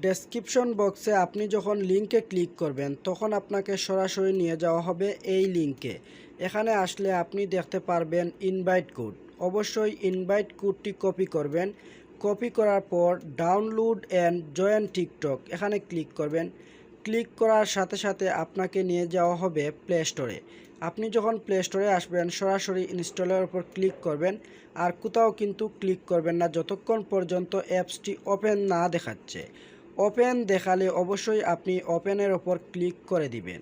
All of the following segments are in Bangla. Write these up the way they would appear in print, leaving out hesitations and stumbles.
ডেসক্রিপশন বক্সে আপনি যখন লিঙ্কে ক্লিক করবেন তখন আপনাকে সরাসরি নিয়ে যাওয়া হবে এই লিঙ্কে। এখানে আসলে আপনি দেখতে পারবেন ইনভাইট কোড। অবশ্যই ইনভাইট কোডটি কপি করবেন। কপি করার পর ডাউনলোড অ্যান্ড জয়েন টিকটক এখানে ক্লিক করবেন। ক্লিক করার সাথে সাথে আপনাকে নিয়ে যাওয়া হবে প্লে স্টোরে। আপনি যখন প্লে স্টোরে আসবেন সরাসরি ইনস্টলের উপর ক্লিক করবেন, আর কোথাও কিন্তু ক্লিক করবেন না যতক্ষণ পর্যন্ত অ্যাপসটি ওপেন না দেখাচ্ছে। ওপেন দেখালে অবশ্যই আপনি ওপেনের ওপর ক্লিক করে দিবেন।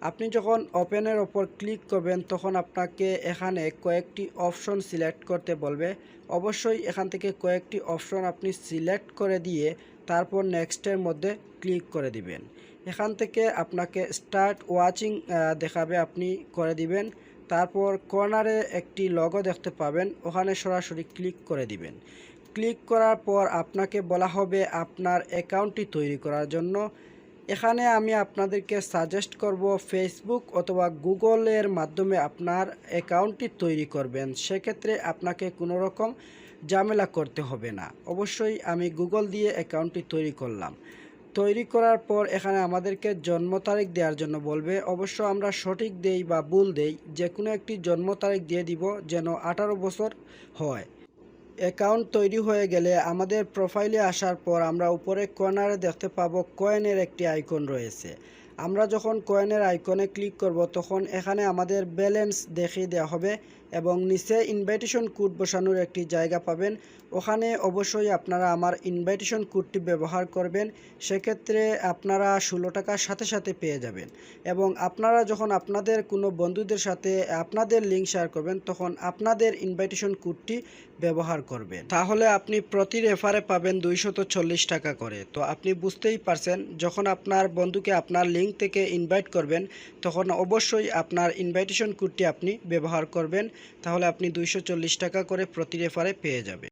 আপনি যখন ওপেনের ওপর ক্লিক করবেন তখন আপনাকে এখানে কয়েকটি অপশন সিলেক্ট করতে বলবে। অবশ্যই এখান থেকে কয়েকটি অপশন আপনি সিলেক্ট করে দিয়ে তারপর নেক্সটের মধ্যে ক্লিক করে দিবেন। এখান থেকে আপনাকে স্টার্ট ওয়াচিং দেখাবে, আপনি করে দিবেন। তারপর কর্নারে একটি লোগো দেখতে পাবেন, ওখানে সরাসরি ক্লিক করে দিবেন। ক্লিক করার পর আপনাকে বলা হবে আপনার অ্যাকাউন্টটি তৈরি করার জন্য। এখানে আমি আপনাদেরকে সাজেস্ট করব ফেসবুক অথবা গুগলের মাধ্যমে আপনার অ্যাকাউন্টটি তৈরি করবেন। সেক্ষেত্রে আপনাকে কোনো রকম ঝামেলা করতে হবে না। অবশ্যই আমি গুগল দিয়ে অ্যাকাউন্টটি তৈরি করলাম। তৈরি করার পর এখানে আমাদেরকে জন্ম তারিখ দেওয়ার জন্য বলবে। অবশ্য আমরা সঠিক দেই বা ভুল দেই, যে কোনো একটি জন্ম তারিখ দিয়ে দিব যেন 18 বছর হয়। অ্যাকাউন্ট তৈরি হয়ে গেলে আমাদের প্রোফাইলে আসার পর আমরা উপরে কর্নারে দেখতে পাবো কয়েনের একটি আইকন রয়েছে। আমরা যখন কয়েনের আইকনে ক্লিক করব তখন এখানে আমাদের ব্যালেন্স দেখিয়ে দেওয়া হবে এবং নিচে ইনভাইটেশন কোড বসানোর একটি জায়গা পাবেন। ওখানে অবশ্যই আপনারা আমার ইনভাইটেশন কোডটি ব্যবহার করবেন। সেক্ষেত্রে আপনারা 16 টাকার সাথে সাথে পেয়ে যাবেন। এবং আপনারা যখন আপনাদের কোনো বন্ধুদের সাথে আপনাদের লিঙ্ক শেয়ার করবেন তখন আপনাদের ইনভাইটেশন কোডটি ব্যবহার করবেন। তাহলে আপনি প্রতি রেফারে পাবেন 240 টাকা করে। তো আপনি বুঝতেই পারছেন, যখন আপনার বন্ধুকে আপনার লিঙ্ক থেকে ইনভাইট করবেন তখন অবশ্যই আপনার ইনভাইটেশন কোডটি আপনি ব্যবহার করবেন। তাহলে আপনি 240 টাকা করে প্রতি রেফারে পেয়ে যাবেন।